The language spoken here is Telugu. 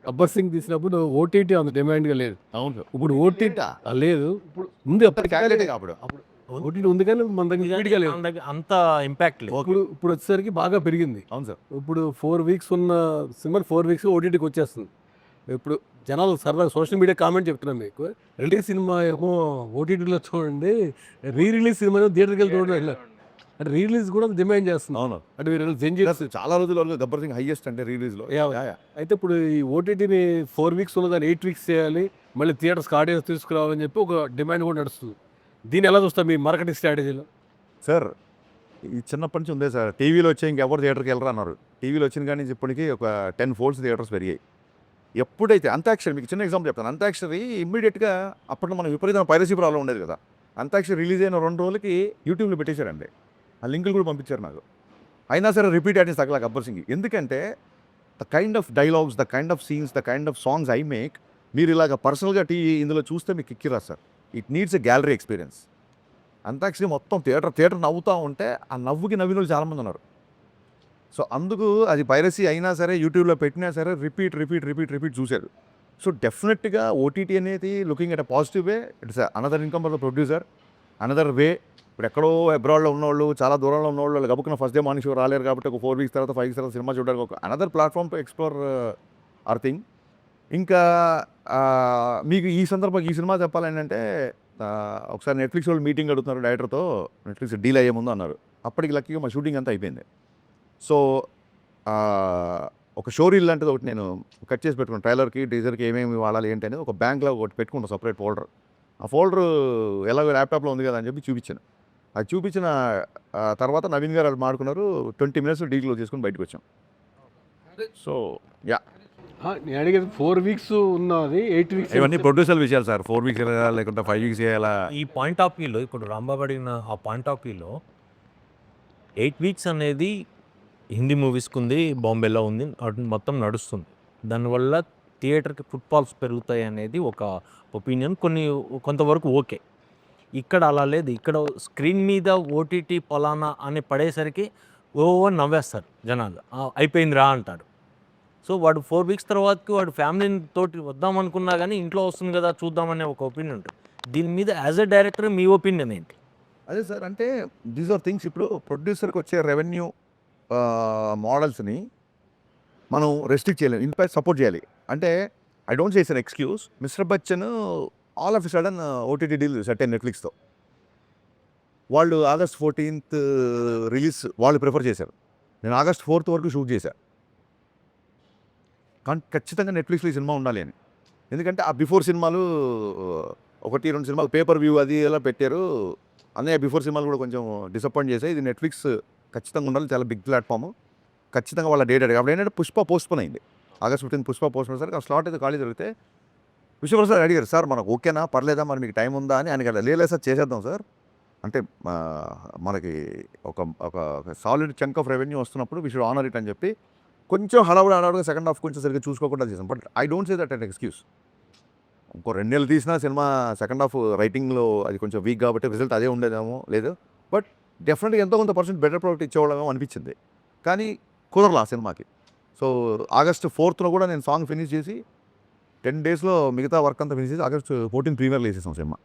గబ్బర్ సింగ్ తీసినప్పుడు ఓటీటీ అంత డిమాండ్గా లేదు. అవును ఇప్పుడు ఓటీటీ లేదు. ఇప్పుడు ఉంది అప్పుడు ఓటీటీ ఉంది కానీ మన దగ్గర స్పీడ్గా లేదు. మన దగ్గర అంత ఇంపాక్ట్ లేదు. ఇప్పుడు వచ్చేసరికి బాగా పెరిగింది. అవును సార్. ఇప్పుడు 4 వీక్స్ ఉన్న సినిమా 4 వీక్స్ ఓటీటీకి వచ్చేస్తుంది. ఇప్పుడు జనాలు సరదాగా సోషల్ మీడియా కామెంట్ చెప్తున్నాను మీకు. రిలీజ్ సినిమా ఏమో ఓటీటీలో చూడండి, రిలీజ్ సినిమా థియేటర్కి వెళ్ళి చూడండి. అంటే రిలీజ్ కూడా డిమాండ్ చేస్తుంది. అవును అంటే వీళ్ళు జంజీర్స్ చాలా రోజుల వరకు గబ్బర్ సింగ్ హైయెస్ట్ అంటే రిలీజ్లో. అయితే ఇప్పుడు ఈ ఓటీటీని 4 వీక్స్ ఉన్నదాన్ని 8 వీక్స్ చేయాలి, మళ్ళీ థియేటర్స్కి ఆడియన్స్ తీసుకురావాలని చెప్పి ఒక డిమాండ్ కూడా నడుస్తుంది. దీన్ని ఎలా చూస్తాం మీ మార్కెటింగ్ స్ట్రాటజీలో? సార్ ఈ చిన్నప్పటి నుంచి ఉందే సార్. టీవీలో వచ్చే ఇంకెవరు థియేటర్కి వెళ్ళరా అన్నారు. టీవీలో వచ్చిన కానీ ఇప్పటికీ ఒక 10 folds థియేటర్స్ పెరిగాయి. ఎప్పుడైతే అంతాక్షరి, మీకు చిన్న ఎగ్జాంపుల్ చెప్తాను. అంతాక్షరి ఇమ్మీడియట్గా అప్పట్లో మనం విపరీతమైన పైరసీ ప్రాబ్లం ఉండేది కదా. అంతాక్షరి రిలీజ్ అయిన 2 రోజులకి యూట్యూబ్లో పెట్టేశారండి. ఆ లింకులు కూడా పంపించారు నాకు. అయినా సరే రిపీట్ ఆడియన్స్ తగ్గలా గబ్బర్ సింగ్. ఎందుకంటే the kind of dialogues, the kind of scenes, the kind of songs I make, మీరు ఇలాగ పర్సనల్గా ఇందులో చూస్తే మీకు ఎక్కిరా sir. It needs a gallery experience. Antakshari మొత్తం థియేటర్ నవ్వుతూ ఉంటే ఆ నవ్వుకి నవ్విన వాళ్ళు చాలామంది ఉన్నారు. సో అందుకు అది పైరసీ అయినా సరే యూట్యూబ్లో పెట్టినా సరే రిపీట్ చూశారు. సో డెఫినెట్గా ఓటీటీ అనేది looking at a positive way. It's another income for the producer, another way. ఇప్పుడు ఎక్కడో అబ్రాడ్లో ఉన్నవాళ్ళు, చాలా దూరంలో ఉన్నవాళ్ళు గబుక్కున ఫస్ట్ డే మార్నింగ్ షో రాలేరు కాబట్టి ఒక 4 వీక్స్ తర్వాత 5 వీక్స్ తర్వాత సినిమా చూడడానికి ఒక another platform to explore hour thing. ఇంకా మీకు ఈ సందర్భంగా ఈ సినిమా చెప్పాలంటే ఒకసారి నెట్ఫ్లిక్స్ వాళ్ళు మీటింగ్ అడుగుతున్నారు డైరెక్టర్తో. నెట్ఫ్లిక్స్ డీల్ అయ్యే ముందు అన్నారు. అప్పటికి లక్కీగా మా షూటింగ్ అంతా అయిపోయింది. సో ఒక షో రీల్ లాంటిది ఒకటి నేను కట్ చేసి పెట్టుకున్నాను. ట్రైలర్కి టీజర్కి ఏమేమి వాడాలి ఏంటి అనేది ఒక బ్యాంక్లో ఒకటి పెట్టుకుంటాను, సపరేట్ ఫోల్డర్. ఆ ఫోల్డర్ ఎలాగో ల్యాప్టాప్లో ఉంది కదా అని చెప్పి చూపించాను. అది చూపించిన తర్వాత నవీన్ గారు అది మాడుకున్నారు. 20 minutes డీల్ క్లోజ్ చేసుకుని బయటకు వచ్చాం. సో యా, నేను అడిగేది 4 వీక్స్ ఉన్నది 8 వీక్స్. ఇవన్నీ ప్రొడ్యూసర్ విషయాలు సార్. 4 వీక్స్ చేయాలా లేకుంటే 5 వీక్స్ చేయాలా? ఈ పాయింట్ ఆఫ్ వ్యూలో ఇప్పుడు రాంబాబు అడిగిన ఆ పాయింట్ ఆఫ్ వ్యూలో 8 వీక్స్ అనేది హిందీ మూవీస్కి ఉంది, బాంబేలో ఉంది, మొత్తం నడుస్తుంది. దానివల్ల థియేటర్కి ఫుట్ఫాల్స్ పెరుగుతాయి అనేది ఒక ఒపీనియన్. కొంతవరకు ఓకే. ఇక్కడ అలా లేదు. ఇక్కడ స్క్రీన్ మీద ఓటీటీ పలానా అని పడేసరికి నవ్వేస్తారు జనాలు. అయిపోయింది రా అంటారు. సో వాడు 4 వీక్స్ తర్వాతకి వాడు ఫ్యామిలీ తోటి వద్దామనుకున్నా కానీ ఇంట్లో వస్తుంది కదా చూద్దామనే ఒక ఒపీనియన్ ఉంటుంది. దీని మీద as a director me opinion ఏంటి? అదే సార్, అంటే దీస్ ఆర్ థింగ్స్. ఇప్పుడు ప్రొడ్యూసర్కి వచ్చే రెవెన్యూ మోడల్స్ని మనం రెస్ట్రిక్ట్ చేయలేము, ఇన్ఫాక్ట్ సపోర్ట్ చేయాలి. అంటే I don't say it's an excuse. Mister Bachchan all of a sudden OTT deal set అయ్యి నెట్ఫ్లిక్స్తో. వాళ్ళు August 14th రిలీజ్ వాళ్ళు ప్రిఫర్ చేశారు. నేను August 4th వరకు షూట్ చేశాను. కానీ ఖచ్చితంగా నెట్ఫ్లిక్స్లో ఈ సినిమా ఉండాలి అని. ఎందుకంటే ఆ బిఫోర్ సినిమాలు 1-2 సినిమాలు పేపర్ వ్యూ అది ఎలా పెట్టారు. అన్నయ్య బిఫోర్ సినిమాలు కూడా కొంచెం డిసప్పాయింట్ చేశాయి. ఇది నెట్ఫ్లిక్స్ ఖచ్చితంగా ఉండాలి, చాలా బిగ్ ప్లాట్ఫామ్. ఖచ్చితంగా వాళ్ళ డేట్ అడిగి అప్పుడు ఏంటంటే పుష్ప పోస్ట్పోన్ అయింది. August 15th పుష్ప పోస్ట్పోన్ సరికి ఆ స్లాట్ అయితే ఖాళీ దొరికితే విశ్వప్రసాద్ అడిగారు, సార్ మనకు ఓకేనా, పర్లేదా, మరి మీకు టైం ఉందా అని. ఆయన లేదు సార్ చేసేద్దాం సార్, అంటే మనకి ఒక సాలిడ్ చంక్ ఆఫ్ రెవెన్యూ వస్తున్నప్పుడు వి షుడ్ ఆనర్ ఇట్ అని చెప్పి కొంచెం హడావుడిగా సెకండ్ హాఫ్ కొంచెం సరిగ్గా చూసుకోకుండా చేసాం. But I don't say that an excuse. ఇంకో 2 నెలలు తీసినా సినిమా సెకండ్ హాఫ్ రైటింగ్లో అది కొంచెం వీక్ కాబట్టి రిజల్ట్ అదే ఉండేదేమో లేదు. బట్ డెఫినెట్గా ఎంతో కొంత % బెటర్ ప్రోడక్ట్ ఇచ్చేవాళ్ళమేమో అనిపించింది. కానీ కుదరలా ఆ సినిమాకి. సో August 4th కూడా నేను సాంగ్ ఫినిష్ చేసి 10 daysలో మిగతా వర్క్ అంతా ఫినిష్ చేసి August 14th ప్రీమియర్లో వేసేసాం సినిమా.